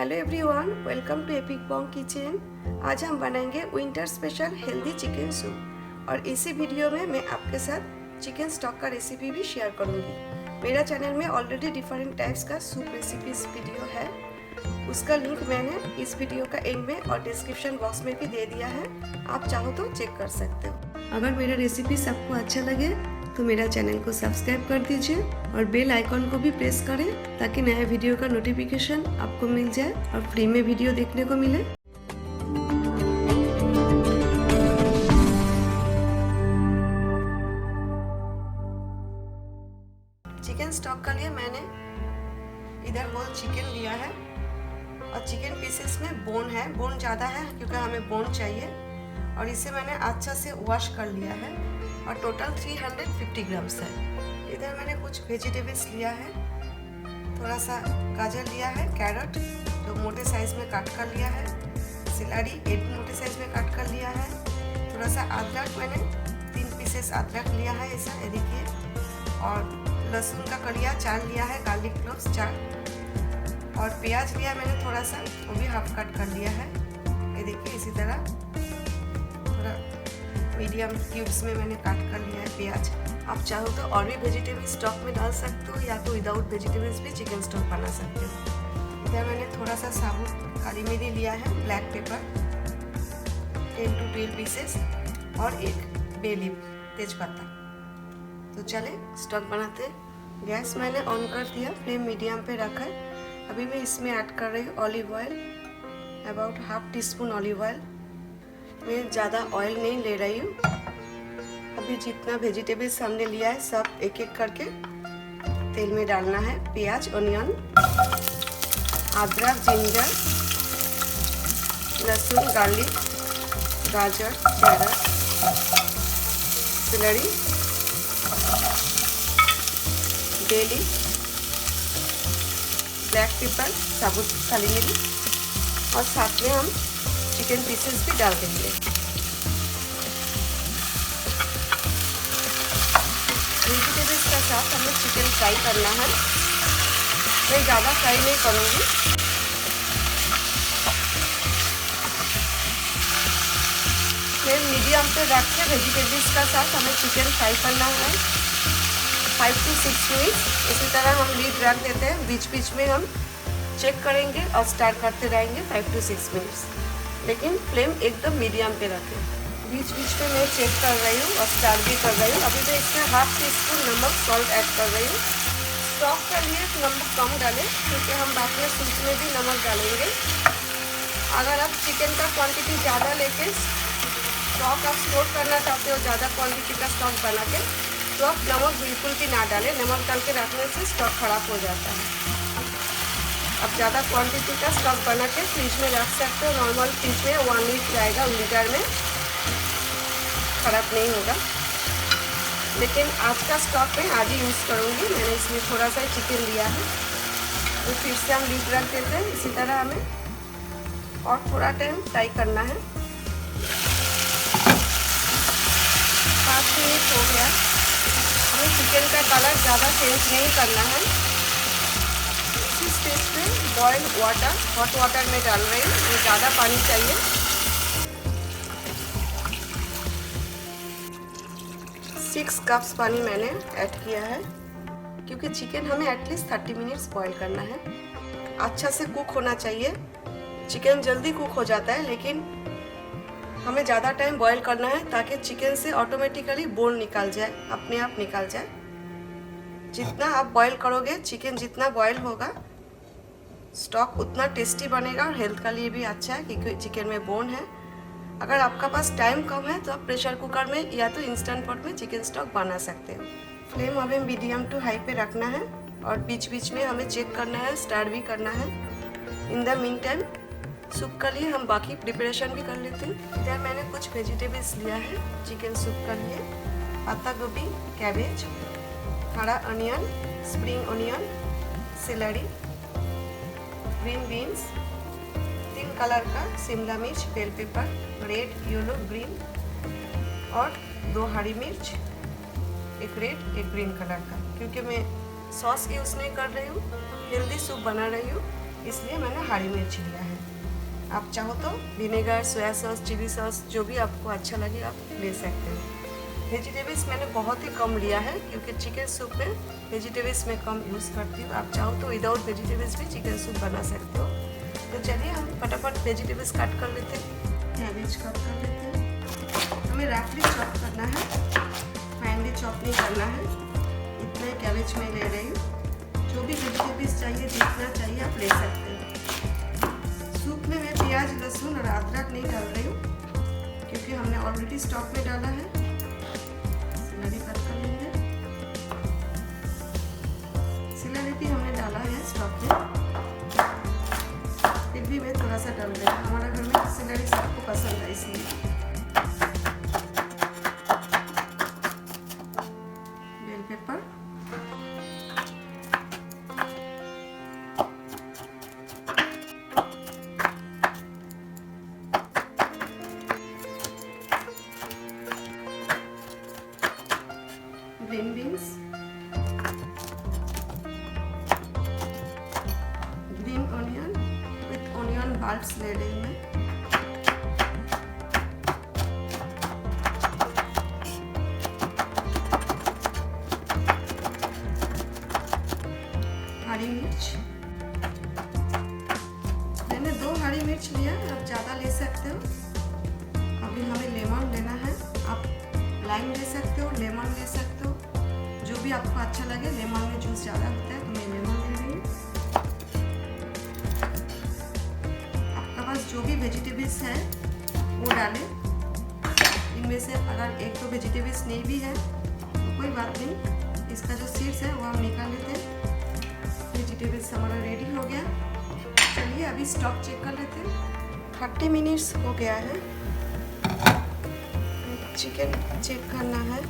Hello everyone, welcome to epic Bong kitchen. आज हम बनाएंगे winter special healthy chicken soup और इसी वीडियो में मैं आपके साथ चिकन स्टॉक का रेसिपी भी शेयर करूंगी। मेरा चैनल में ऑलरेडी डिफरेंट टाइप्स का सूप रेसिपीज वीडियो है, उसका लिंक मैंने इस वीडियो का एंड में और डिस्क्रिप्शन बॉक्स में भी दे दिया है, आप चाहो तो चेक कर सकते हो। अगर मेरा रेसिपी सबको अच्छा लगे तो मेरा चैनल को सब्सक्राइब कर दीजिए और बेल आइकॉन को भी प्रेस करें ताकि नया वीडियो का नोटिफिकेशन आपको मिल जाए और फ्री में वीडियो देखने को मिले। चिकन स्टॉक के लिए मैंने इधर होल चिकन लिया है और चिकन पीसेस में बोन है, बोन ज़्यादा है क्योंकि हमें बोन चाहिए, और इसे मैंने अच्छा से वॉश कर लिया है और टोटल 350 ग्राम्स है। इधर मैंने कुछ वेजिटेबल्स लिया है, थोड़ा सा गाजर लिया है, कैरेट जो मोटे साइज में काट कर लिया है, सिलाड़ी एक मोटे साइज में काट कर लिया है, थोड़ा सा अदरक मैंने 3 पीसेस अदरक लिया है ऐसा, ये देखिए, और लहसुन का कलिया 4 लिया है, गार्लिक क्लोव्स 4, और प्याज लिया मैंने थोड़ा सा, वो भी हाफ कट कर लिया है, ये देखिए। इसी तरह थोड़ा मीडियम क्यूब्स में मैंने काट कर लिया है प्याज। आप चाहो तो और भी वेजिटेबल स्टॉक में डाल सकते हो या तो विदाउट वेजिटेबल्स भी चिकन स्टॉक बना सकते हो। इधर मैंने थोड़ा सा साबुत काली मिर्च लिया है, ब्लैक पेपर 10 to 12 पीसेस, और एक बे लीफ तेजपत्ता। तो चले स्टॉक बनाते हैं। गैस मैंने ऑन कर दिया, फ्लेम मीडियम पे रखा है। अभी मैं इसमें ऐड कर रही हूँ olive oil, about half tea spoon olive oil. मैं ज़्यादा ऑयल नहीं ले रही हूँ। अभी जितना वेजिटेबल्स हमने लिया है सब एक एक करके तेल में डालना है। प्याज, ऑनियन, अदरक, जिंजर, लहसुन, गार्लिक, गाजर, carrot, celery, bay leaf, black pepper, साबुत काली मिर्च, और साथ में हम चिकन पीसेस भी डाल देंगे। वेजिटेबल्स के साथ हमें चिकन फ्राई करना है। मैं ज़्यादा फ्राई नहीं करूँगी। मैं मीडियम पे रख के वेजिटेबल्स का साथ हमें चिकन फ्राई करना है 5 to 6 मिनट्स। इसी तरह हम लीड रख देते हैं, बीच बीच में हम चेक करेंगे और स्टार्ट करते रहेंगे 5 to 6 मिनट्स, लेकिन फ्लेम एकदम मीडियम पे रखें। बीच बीच में मैं चेक कर रही हूँ और स्टार्ट भी कर रही हूँ। अभी मैं इसमें हाफ टी स्पून नमक सॉल्ट ऐड कर रही हूँ। स्टॉक के लिए नमक कम डालें क्योंकि हम बाद में सूप में भी नमक डालेंगे। अगर आप चिकन का क्वांटिटी ज़्यादा लेके स्टॉक आप स्टोर करना चाहते हो, ज़्यादा क्वांटिटी का स्टॉक बना के, तो आप नमक बिल्कुल भी ना डालें। नमक डाल के रखने से स्टॉक ख़राब हो जाता है। अब ज़्यादा क्वांटिटी का स्टॉक बना के फ्रिज में रख सकते हो। नॉर्मल फ्रिज में 1 वीक जाएगा, विंटर में ख़राब नहीं होगा। लेकिन आज का स्टॉक मैं आज ही यूज़ करूँगी। मैंने इसमें थोड़ा सा चिकन लिया है, तो फिर से हम लीड रख देते हैं। इसी तरह हमें और थोड़ा टाइम फ्राई करना है। 5 मिनट हो गया। हमें चिकन का कलर ज़्यादा चेंज नहीं करना है। इस स्टेज पे बॉयल वाटर, हॉट वाटर में डाल रही हूँ, ये ज़्यादा पानी चाहिए। 6 कप्स पानी मैंने ऐड किया है क्योंकि चिकन हमें एटलीस्ट 30 मिनट्स बॉयल करना है। अच्छा से कुक होना चाहिए। चिकन जल्दी कुक हो जाता है लेकिन हमें ज़्यादा टाइम बॉयल करना है ताकि चिकन से ऑटोमेटिकली बोन निकल जाए, अपने आप निकल जाए। जितना आप बॉयल करोगे, चिकन जितना बॉयल होगा, स्टॉक उतना टेस्टी बनेगा और हेल्थ के लिए भी अच्छा है क्योंकि चिकन में बोन है। अगर आपका पास टाइम कम है तो आप प्रेशर कुकर में या तो इंस्टेंट पॉट में चिकन स्टॉक बना सकते हो। फ्लेम हमें मीडियम टू हाई पे रखना है और बीच बीच में हमें चेक करना है, स्टार्ट भी करना है। In the mean time soup के लिए हम बाकी प्रिपरेशन भी कर लेते हैं। इधर मैंने कुछ वेजिटेबल्स लिया है चिकन सूप के लिए। पत्ता गोभी, कैबेज, हरा onion, spring onion, celery, green beans, 3 colour का शिमला मिर्च, bell pepper, red, yellow, green, और 2 हरी मिर्च, एक रेड एक ग्रीन कलर का। क्योंकि मैं सॉस यूज़ नहीं कर रही हूँ, हेल्दी सूप बना रही हूँ, इसलिए मैंने हरी मिर्च लिया है। आप चाहो तो vinegar, soya sauce, chilli sauce, जो भी आपको अच्छा लगे आप ले सकते हैं। वेजिटेबल्स मैंने बहुत ही कम लिया है क्योंकि चिकन सूप में वेजिटेबल्स मैं कम यूज़ करती हूँ। आप चाहो तो विदाउट वेजिटेबल्स भी चिकन सूप बना सकते हो। तो चलिए हम फटाफट वेजिटेबल्स काट कर लेते हैं। कैबेज कट कर लेते हैं। हमें रफली चॉप करना है, फाइनली चॉप नहीं करना है। इतना ही कैबेज मैं ले रही हूँ। जो भी वेजिटेबल्स चाहिए, जितना चाहिए आप ले सकते हो। सूप में मैं प्याज, लहसुन और अदरक नहीं डाल रही हूँ क्योंकि हमने ऑलरेडी स्टॉक में डाला है। सिलरी कट कर लेंगे। सिलरी भी हमने डाला है स्टॉक में, फिर भी मैं थोड़ा सा डाल रही हूँ। हमारे घर में सिलरी सबको पसंद है इसलिए। Bell pepper, green beans, green onion with onion bulbs ले रही हूँ मैं। हरी मिर्च, मैंने 2 हरी मिर्च लिया, आप ज़्यादा ले सकते हो। अभी हमें लेमन लेना है, आप लाइम ले सकते हो, लेमन ले सकते हो, जो भी आपको अच्छा लगे। लेमन में जूस ज़्यादा होता है तो मैं लेमन ले रही हूँ। आपके पास जो भी वेजिटेबल्स है वो डालें। इनमें से अगर 1-2 वेजिटेबल्स नहीं भी है तो कोई बात नहीं, इसका जो सीड्स है वो हम निकाल लेते हैं। वेजिटेबल्स हमारा रेडी हो गया। चलिए अभी स्टॉक चेक कर लेते हैं। 30 मिनट्स हो गया है। चिकन चेक करना है।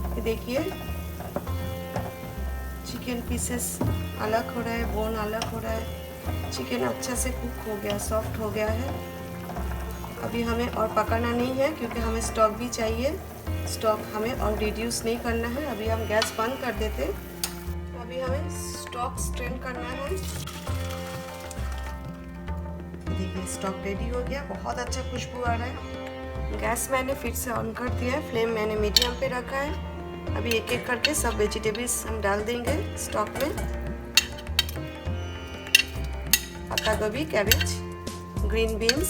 ये देखिए चिकन पीसेस अलग हो रहा है, बोन अलग हो रहा है। चिकन अच्छा से कुक हो गया, सॉफ्ट हो गया है। अभी हमें और पकाना नहीं है क्योंकि हमें स्टॉक भी चाहिए। स्टॉक हमें और रिड्यूस नहीं करना है। अभी हम गैस बंद कर देते हैं। अभी हमें स्टॉक स्ट्रेन करना है। देखिए स्टॉक रेडी हो गया, बहुत अच्छा खुशबू आ रहा है। गैस मैंने फिर से ऑन कर दिया है, फ्लेम मैंने मीडियम पे रखा है। अभी एक एक करके सब वेजिटेबल्स हम डाल देंगे स्टॉक में। पत्ता गोभी, कैबेज, ग्रीन बीन्स,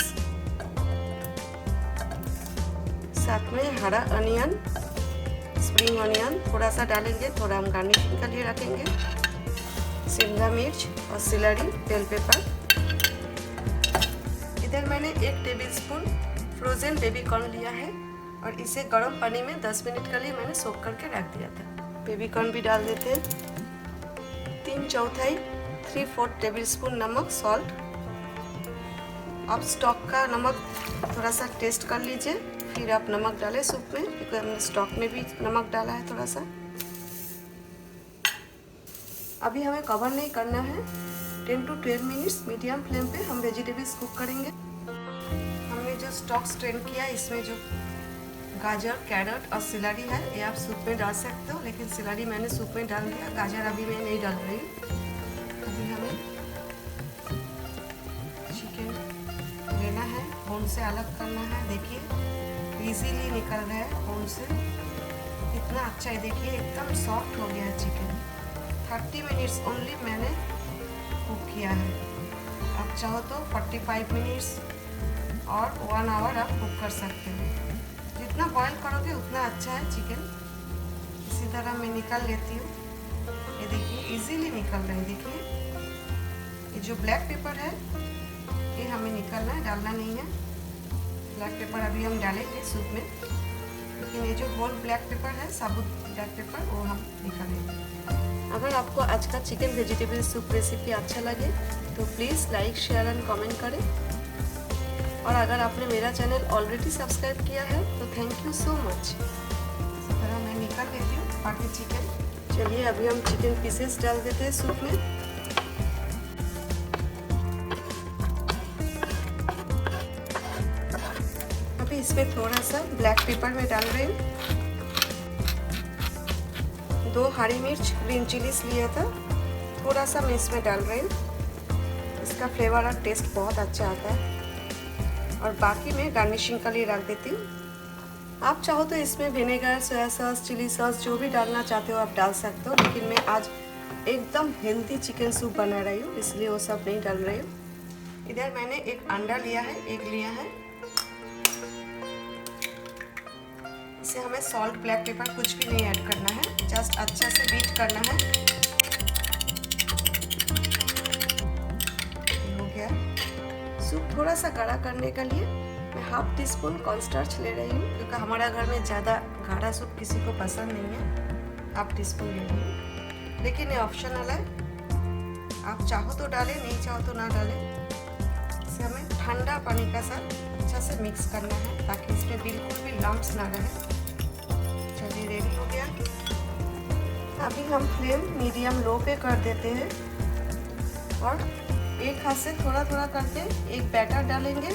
साथ में हरा अनियन, स्प्रिंग ऑनियन थोड़ा सा डालेंगे, थोड़ा हम गार्निशिंग के लिए रखेंगे। शिमला मिर्च और सिलरी, बेल पेपर। इधर मैंने 1 टेबलस्पून फ्रोज़न बेबी कॉर्न लिया है और इसे गर्म पानी में 10 मिनट के लिए मैंने सोक करके रख दिया था। बेबी कॉर्न भी डाल देते हैं। 3/4 टेबलस्पून नमक, सॉल्ट। आप स्टॉक का नमक थोड़ा सा टेस्ट कर लीजिए, फिर आप नमक डालें सूप में क्योंकि हमने स्टॉक में भी नमक डाला है थोड़ा सा। अभी हमें कवर नहीं करना है। 10 to 12 मिनट्स मीडियम फ्लेम पे हम वेजिटेबल्स कुक करेंगे। हमने जो स्टॉक स्ट्रेन किया इसमें जो गाजर, कैरेट और सिलरी है ये आप सूप में डाल सकते हो, लेकिन सिलरी मैंने सूप में डाल दिया, गाजर अभी मैं नहीं डाल रही हूँ। अभी हमें चिकन लेना है, बोन से अलग करना है। देखिए इजीली निकल रहा है बोन से, कितना अच्छा है। देखिए एकदम सॉफ्ट हो गया है चिकन। 30 मिनट्स ओनली मैंने कुक किया है। आप चाहो तो 45 मिनट्स और 1 आवर आप कुक कर सकते हो। जितना बॉईल करोगे उतना अच्छा है चिकन। इसी तरह मैं निकाल लेती हूँ। ये देखिए इजीली निकल रहा है। देखिए ये जो ब्लैक पेपर है ये हमें निकालना है, डालना नहीं है। ब्लैक पेपर अभी हम डालेंगे सूप में, लेकिन ये जो होल ब्लैक पेपर है, साबुत ब्लैक पेपर, वो हम निकालेंगे। अगर आपको आज का चिकन वेजिटेबल सूप रेसिपी अच्छा लगे तो please like, share and comment करें। और अगर आपने मेरा चैनल ऑलरेडी सब्सक्राइब किया है तो थैंक यू सो मच। इस तरह मैं निकाल लेती हूँ बाकी चिकन। चलिए अभी हम चिकन पीसेस डाल देते हैं सूप में। अभी इसमें थोड़ा सा ब्लैक पेपर में डाल रही हूँ। 2 हरी मिर्च, ग्रीन चिलीज लिया था, थोड़ा सा मैं इसमें डाल रही हूँ। इसका फ्लेवर और टेस्ट बहुत अच्छा आता है। और बाकी मैं गार्निशिंग के लिए रख देती हूँ। आप चाहो तो इसमें vinegar, soya sauce, chilli sauce जो भी डालना चाहते हो आप डाल सकते हो, लेकिन मैं आज एकदम हेल्दी चिकन सूप बना रही हूँ, इसलिए वो सब नहीं डाल रही हूँ। इधर मैंने एक अंडा लिया है, एग लिया है। इसे हमें सॉल्ट, ब्लैक पेपर कुछ भी नहीं ऐड करना है, जस्ट अच्छा से बीट करना है। हो गया। सूप थोड़ा सा गाढ़ा करने के लिए मैं हाफ टी स्पून कॉर्नस्टार्च ले रही हूँ, क्योंकि हमारा घर में ज़्यादा गाढ़ा सूप किसी को पसंद नहीं है। हाफ टी स्पून ले रही हूँ, लेकिन ये ऑप्शनल है, आप चाहो तो डालें, नहीं चाहो तो ना डालें। इसे हमें ठंडा पानी के साथ अच्छा से मिक्स करना है ताकि इसमें बिल्कुल भी लम्प्स ना रहे। चलिए रेडी हो गया। अभी हम फ्लेम मीडियम लो पे कर देते हैं और एक हाथ से थोड़ा थोड़ा करके एक बैटर डालेंगे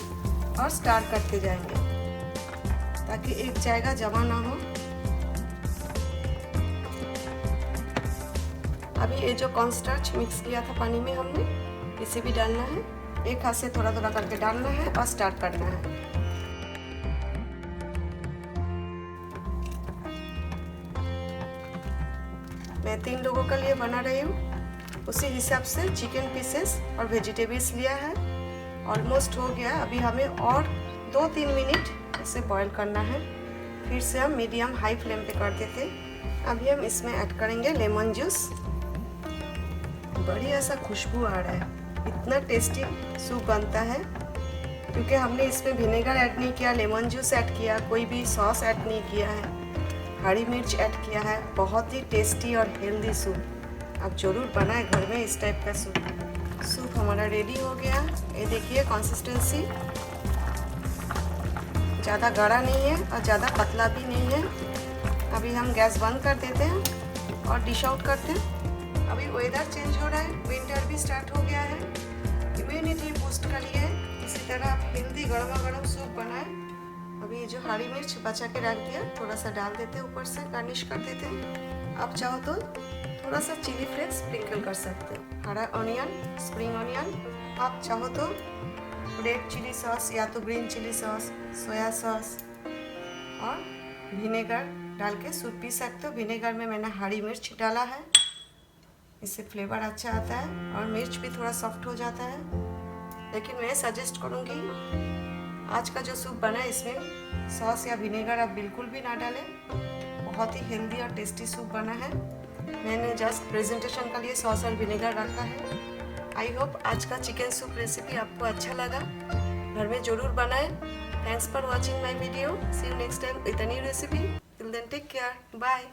और स्टार्ट करते जाएंगे ताकि एक जगह जमा ना हो। अभी ये जो कॉर्नस्टार्च मिक्स किया था पानी में हमने, इसे भी डालना है। एक हाथ से थोड़ा थोड़ा करके डालना है और स्टार्ट करना है। मैं 3 लोगों के लिए बना रही हूँ, उसी हिसाब से चिकन पीसेस और वेजिटेबल्स लिया है। ऑलमोस्ट हो गया। अभी हमें और 2-3 मिनट इसे बॉईल करना है, फिर से हम मीडियम हाई फ्लेम पे कर देते। अभी हम इसमें ऐड करेंगे लेमन जूस। बढ़िया सा खुशबू आ रहा है, इतना टेस्टी सूप बनता है क्योंकि हमने इसमें विनेगर ऐड नहीं किया, लेमन जूस ऐड किया, कोई भी सॉस ऐड नहीं किया है, हरी मिर्च ऐड किया है। बहुत ही टेस्टी और हेल्दी सूप, आप ज़रूर बनाएं घर में इस टाइप का सूप। सूप हमारा रेडी हो गया। ये देखिए कंसिस्टेंसी, ज़्यादा गाढ़ा नहीं है और ज़्यादा पतला भी नहीं है। अभी हम गैस बंद कर देते हैं और डिश आउट करते हैं। अभी वेदर चेंज हो रहा है, विंटर भी स्टार्ट हो गया है, इम्यूनिटी बूस्ट के लिए इसी तरह आप हेल्दी गर्मा गर्म सूप बनाएं। अभी ये जो हरी मिर्च बचा के रख दिया, थोड़ा सा डाल देते हैं, ऊपर से गार्निश कर देते हैं। आप चाहो तो थोड़ा सा चिली फ्लेक्स स्प्रिंकल कर सकते हो, हरा ऑनियन, स्प्रिंग ऑनियन। आप चाहो तो रेड चिली सॉस या तो green chilli sauce, soya sauce और विनेगर डाल के सूप पी सकते हो। विनेगर में मैंने हरी मिर्च डाला है, इससे फ्लेवर अच्छा आता है और मिर्च भी थोड़ा सॉफ्ट हो जाता है। लेकिन मैं सजेस्ट करूँगी आज का जो सूप बना है इसमें सॉस या विनेगर आप बिल्कुल भी ना डालें। बहुत ही हेल्दी और टेस्टी सूप बना है। मैंने जस्ट प्रेजेंटेशन के लिए सॉस और विनेगर रखा है। आई होप आज का चिकन सूप रेसिपी आपको अच्छा लगा, घर में ज़रूर बनाएं। Thanks for watching my video. See you next time with a new recipe. Till then take care, bye.